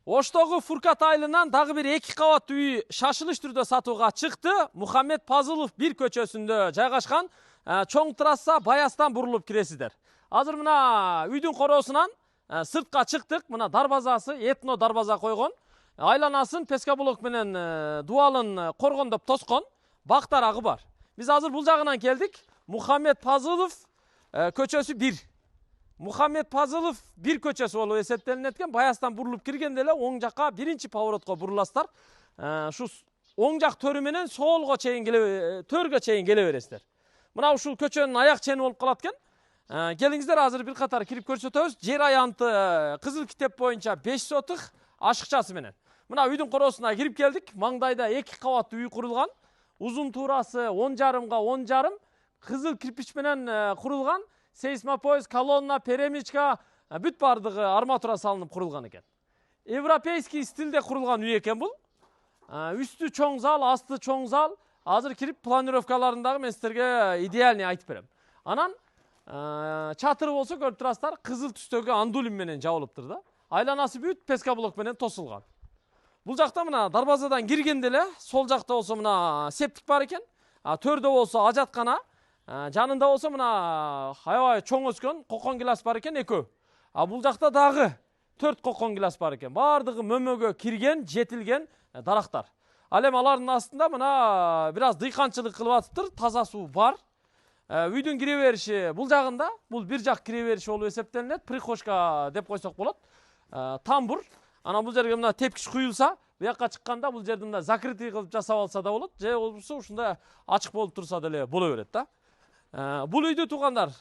Оштогу Фуркат айылынан дагы бир 2 кабаттуу үй шашылыш түрдө сатууга чыкты. Мухаммед Пазылов 1 көчөсүндө жайгашкан чоң трасса Баястан бурулуп киресиздер. Азыр мына үйдүн короосунан сыртка чыктык. Мына дарбазасы этно дарбаза койгон. Айланасын пескоблок менен дуалын коргондоп тоскон. Бак тарагы бар. Биз азыр бул жагынан келдик. Мухаммед Пазылов көчөсү 1. Мухаммед Пазылов 1 көчөсү болуп эсептелинет экен. Баястан бурулуп киргенде эле оң жакка биринчи поворотко буруласыздар. Ушу оң жак төрү менен солго чейин төргө чейин келе бересиздер. Мына ушул көчөнүн аяк чени болуп калат экен. Келиңиздер азыр бир катар кирип көрсөтөбүз. Жер аянты кызыл китеп боюнча 5 сотых ашыкчасы менен. Мына үйдүн короосуна кирип келдик. Маңдайда 2 кабаттуу үй курулган. Узун туурасы 10,5 10,5. Кызыл кирпич менен курулган. Сейсмопояс, колонна, перемичка, бүт бардыгы арматура салынып курулган экен. Европейский стилде курулган үй экен бул. Үстү чоң зал, асты чоң зал. Азыр кирип планировкаларындагы мен силерге идеальный айтып берем. Анан чатыры болсо көрүп турасыздар, кызыл түстөгү андулин менен жабылыптыр да. Айланасы бүт пескоблок менен тосулган. Бул жакта мына дарбазадан киргенде эле сол жакта болсо мына септик бар экен. Төрдө болсо ажаткана. Жанында болсо мына аябай чоң өскөн кокон гилас бар экен 2. Бул жакта дагы 4 кокон гилас бар экен. Бардыгы мөмөгө кирген, жетилген дарактар. Ал эми алардын астында мына бир аз дыйканчылык кылып атыптыр, таза суу бар. Үйдүн кире бериши бул жагында, бул бир жак кире бериши болуп эсептелинет. Прихожка деп койсок болот. Тамбур. Анан бул жерге мына тепкич куюлса, буякка чыкканда бул жерди мына закрытый кылып жасап алса да болот, же болбосо ушундай ачык болуп турса деле боло берет да. Бул үйдү туугандар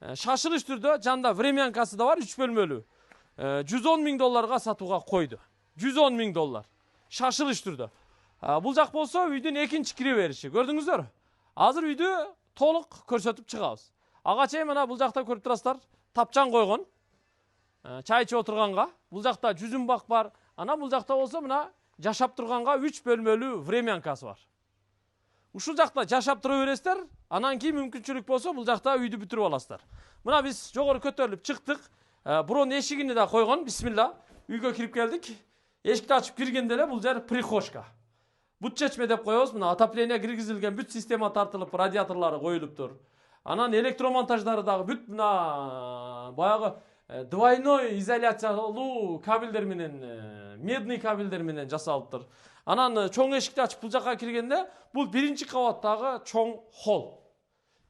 шашылыш түрдө жанда времянкасы да бар, 3 бөлмөлүү. $110,000 сатууга койду. $110,000 шашылыш түрдө. Бул жак болсо үйдүн экинчи кире бериши. Көрдүңүздөр? Азыр үйдү толук көрсөтүп чыгабыз. Ага чейин мына бул жакта көрүп турасыздар, тапчан койгон. Чай ичип отурганга. Бул жакта жүзүм бак бар. Анан бул жакта болсо мына жашап турганга 3 бөлмөлүү времянкасы бар. Ушул жакта жашап тура бересиздер. Анан кийин мүмкүнчүлүк болсо бул жакта үйдү бүтүрүп аласыздар. Мына биз жогору көтөрүлүп чыктык. Бурон эшигини да койгон. Бисмилла. Үйгө кирип келдик. Эшикти ачып киргенде эле бул жер прихожка. Бут чечме деп коебуз. Мына отопление киргизилген, бүт система тартылып, радиаторлору коюлуптур. Анан электромонтаждары дагы бүт мына баягы двойной изоляциялуу кабелдер менен, медный кабелдер менен жасалыптыр. Анан чоң эшикти ачып бул жакка киргенде бул биринчи кабаттагы чоң холл.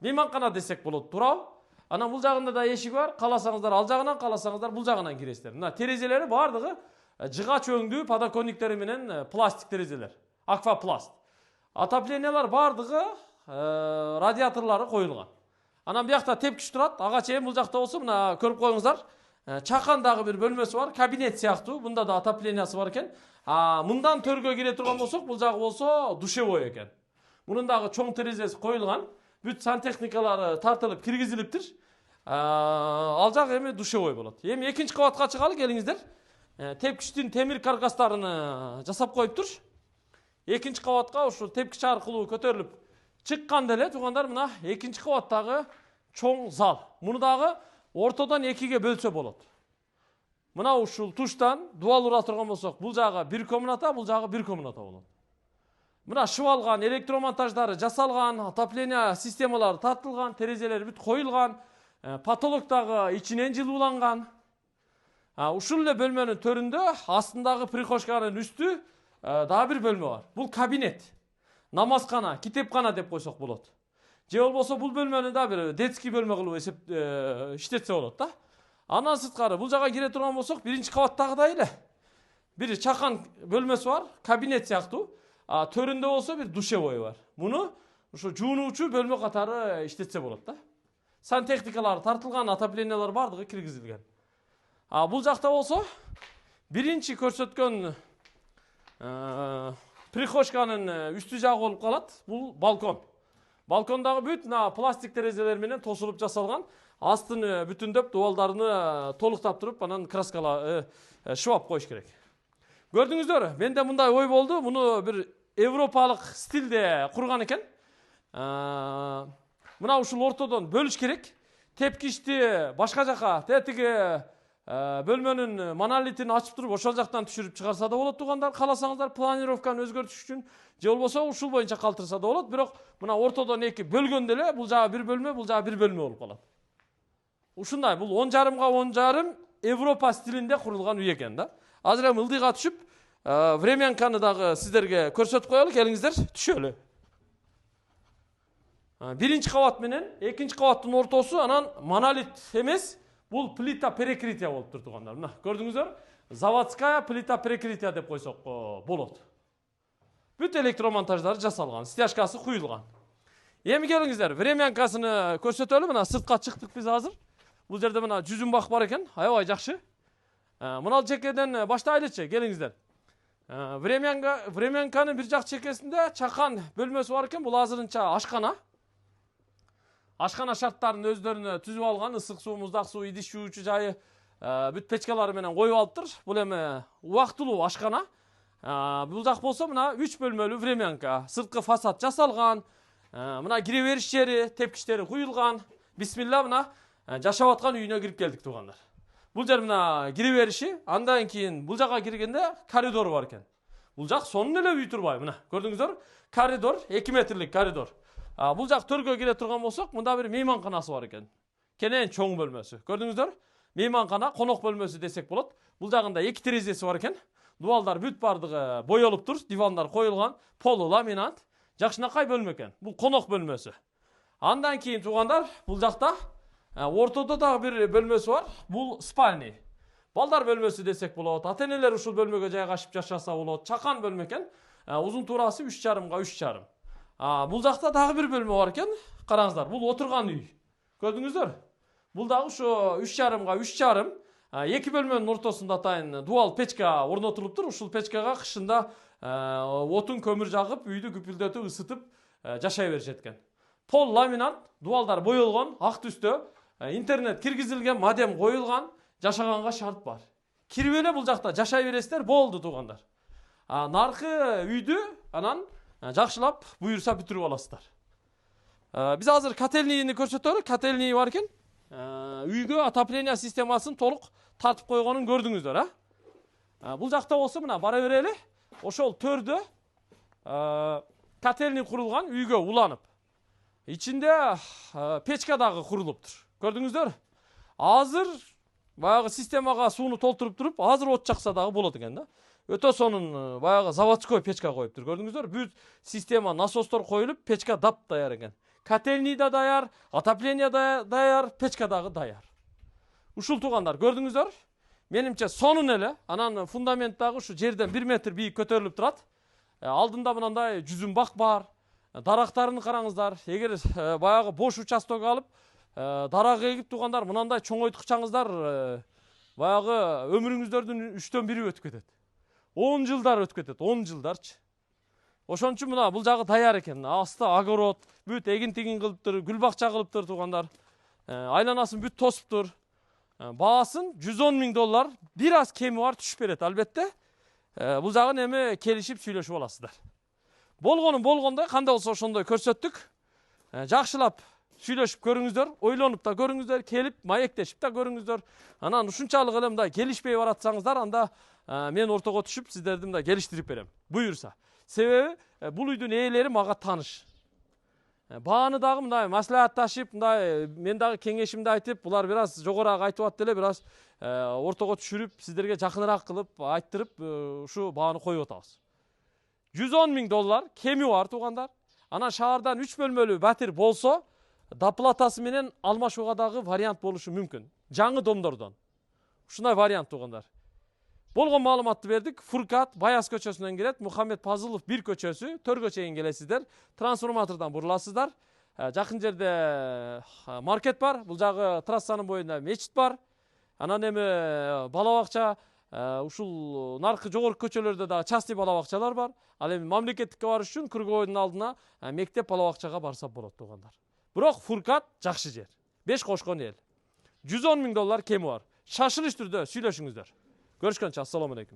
Мейманкана десек болот, туурабы? Анан бул жагында да эшик бар. Кааласаңыздар ал жагынан, кааласаңыздар бул жагынан киресиздер. Мына терезелери бардыгы жыгач өңдүү подоконниктери менен пластик терезелер. Аквапласт. Отоплениялар бардыгы радиаторлору коюлган. Анан буякта тепкич турат. Ага чейин бул жакта болсо мына көрүп коюңуздар. Чакандагы бир бөлмөсү бар, кабинет сыяктуу. Бунда да отоплениясы бар экен. Мындан төргө кире турган болсок, бул жагы болсо душевой экен. Мунун дагы чоң терезеси коюлган. Бүт сантехникалары тартылып киргизилиптир. Ал жак эми душевой болот. Эми экинчи кабатка чыгалы, келиңиздер. Тепкичтин темир каркастарын жасап коюптур. Экинчи кабатка ушул тепкич аркылуу көтөрүлүп чыкканда эле туугандар мына экинчи кабаттагы чоң зал. Муну дагы ортодон 2ге бөлсө болот. Мына ушул туштан дуал ура турган болсок, бул жагы 1 комната, бул жагы 1 комната болот. Мына шыбалган, электромонтаждары жасалган, отопление системалары тартылган, терезелери бүт коюлган, потолок дагы ичинен жылууланган. Ушул эле бөлмөнүн төрүндө астындагы прихожканын үстү дагы бир бөлмө бар. Бул кабинет, намазкана, китепкана деп койсок болот. Же болбосо бул бөлмөнү да бир детский бөлмө кылып иштетсе болот да. Андан сырткары бул жака кире турган болсок, биринчи кабаттагыдай эле бир чакан бөлмөсү бар, кабинет сыяктуу. Төрүндө болсо бир душевой бар. Муну ушу жуунуучу бөлмө катары иштетсе болот да. Сантехникалар тартылган, отоплениялар бардыгы киргизилген. Бул жакта болсо биринчи көрсөткөн прихожканын үстү жагы болуп калат. Бул балкон. Балкондагы бүт пластик терезелер менен тосулуп жасалган. Астын бүтүндөп, дуалдарыны толуктап туруп, анан краскала шыбап коюш керек. Көрдүңүздөр, менде мындай ой болду. Муну бир европалык стилде курган экен. Мына ушул ортодон бөлүш керек. Тепкичти башка жака, тетиги бөлмөнүн монолитин ачып туруп ошол жактан түшүрүп чыгарса да болот туугандар. Кааласаңыздар планировканы өзгөртүш үчүн же болбосо ушул боюнча калтырса да болот. Бирок мына ортодон эки бөлгөндө эле бул жагы бир бөлмө, бул жагы бир бөлмө болуп калат. Ушундай бул 10,5 га 10,5 Европа стилинде курулган үй экен да. Азыр эми ылдыйга түшүп, времянканы дагы сиздерге көрсөтүп коелу, келиңиздер, түшөлү. Биринчи кабат менен экинчи кабаттын ортосу анан монолит эмес, бул плита перекрытия болуп тур туугандар. Мына көрдүңүздөр, заводская плита перекрытия деп койсок болот. Бүт электромонтаждары жасалган, стяжкасы куюлган. Эми келиңиздер, времянкасыны көрсөтөлү. Мына сыртка чыктык биз азыр. Бул жерде мына жүзүм бак бар экен, аябай жакшы. Мына чекеден баштайлычы, келиңиздер. Времянканын бир жак чекесинде чакан бөлмөсү бар экен. Бул азырынча ашкана. Ашкана шарттарын өздөрүнө түзүп алган, ысык суу, муздак суу, идиш жуучу жайы бүт печкалары менен коюп алыптыр. Бул эми убактылуу ашкана. Бул жак болсо мына 3 бөлмөлүү времянка. Сырткы фасад жасалган. Мына кире бериш жери, тепкичтери куюлган. Бисмилла, мына жашап аткан үйүнө кирип келдик туугандар. Бул жер мына кире бериши, андан кийин бул жакка киргенде коридор бар экен. Бул жак сонун эле үй турбайбы? Мына көрдүңүздөр, коридор, 2 метрлик коридор. Бул жак төргө кире турган болсок, мында бир мейманканасы бар экен. Кенен чоң бөлмөсү. Көрдүңүздөр? Мейманкана, конок бөлмөсү десек болот. Бул жагында 2 терезеси бар экен. Дубалдар бүт бардыгы боелуп тур, дивандар коюлган, полу ламинат. Жакшынакай бөлмө экен. Бул конок бөлмөсү. Андан кийин туугандар, бул жакта ортодо дагы бир бөлмөсү бар. Бул спальня. Балдар бөлмөсү десек болот. Ата-энелер ушул бөлмөгө жайгашып жашаса болот. Чакан бөлмө экен. Узун туурасы 3,5 га 3,5. Бул жакта дагы бир бөлмө бар экен. Караңыздар, бул отурган үй. Көрдүңүздөр? Бул дагы ошо 3,5 га 3,5. Эки бөлмөнүн ортосунда атайын дуал печка орнотулуптур. Ушул печкага кышында отун көмүр жагып, үйдү күпүлдөтүп, ысытып жашай беришет экен. Пол ламинат, дуалдар боелгон, ак түстө, интернет киргизилген, модем коюлган, жашаганга шарт бар. Кирип эле бул жакта жашай бересиздер, болду туугандар. Наркы үйдү анан жакшылап буюрса бүтүрүп аласыздар. Биз азыр котельнийни көрсөтөлү. Котельний бар экен. Үйгө отопление системасын толук тартып койгонун көрдүңүздөр, Бул жакта болсо мына бара берели. Ошол төрдө котельний курулган, үйгө уланып. Ичинде печка дагы курулуптур. Көрдүңүздөр? Азыр баягы системага сууну толтуруп туруп, азыр от жакса дагы болот экен да. Өтө сонун баягы заводской печка коюптур. Көрдүңүздөр? Бүт система, насостор коюлуп, печка дап даяр экен. Котельний да даяр, отопление да даяр, печка дагы даяр. Ушул туугандар, көрдүңүздөр? Менимче сонун эле. Анан фундамент дагы ушу жерден 1 метр бийик көтөрүлүп турат. Алдында мындай жүзүм бак бар. Дарактарын караңыздар. Эгер баягы бош участок алып, дарак эгип туугандар, мынандай чоңойткучаңыздар баягы өмүрүңүздөрдүн 3төн 1 өтүп кетет. 10 жылдар өтүп кетет, 10 жылдарчы. Ошон үчүн мына бул жагы даяр экен. Асты огород, бүт эгин-тигин кылыптыр, гүл бакча кылыптыр туугандар. Айланасын бүт тосуптур. Баасын $110,000, бир аз кеми бар түшүп берет албетте. Бул жагын эми келишип сүйлөшүп аласыздар. Болгонун болгондой, кандай болсо ошондой көрсөттүк. Жакшылап сүйлөшүп көрүңүздөр, ойлонуп да көрүңүздөр, келип маектешип да көрүңүздөр. Анан ушунчалык эле мындай келишпей баратсаңыздар, анда мен ортого түшүп сиздерди мындай келиштирип берем. Буюрса. Себеби бул үйдүн ээлери мага тааныш. Бааны дагы мындай маслихатташып, мындай мен дагы кеңешимди айтып, булар бир аз жогорак айтып атты эле, бир аз ортого түшүрүп, сиздерге жакыныраак кылып, айттырып, ушу бааны коюп атабыз. $110,000 кеми бар туугандар. Анан шаардан 3 бөлмөлүү батир болсо, доплатасы менен алмашууга дагы вариант болушу мүмкүн. Жаңы домдордон. Ушундай вариант туугандар. Болгон маалыматты бердик. Фуркат Баяс көчөсүнөн кирет, Мухаммед Пазылов 1 көчөсү, төргө чейин келесиздер. Трансформатордон буруласыздар. Жакын жерде маркет бар. Бул жагы трассанын боюнда мечит бар. Анан эми бала бакча, ушул наркы жогорку көчөлөрдө да частный бала бакчалар бар. Ал эми мамлекеттикке барыш үчүн Кыргоойдун алдына мектеп бала бакчага барса болот туугандар. Бирок Фуркат жакшы жер. 5 кошкон эл. $110,000 кеми бар. Шашылыш түрдө сүйлөшүңүздөр. Görüşкөнчө, assalamu alaikum.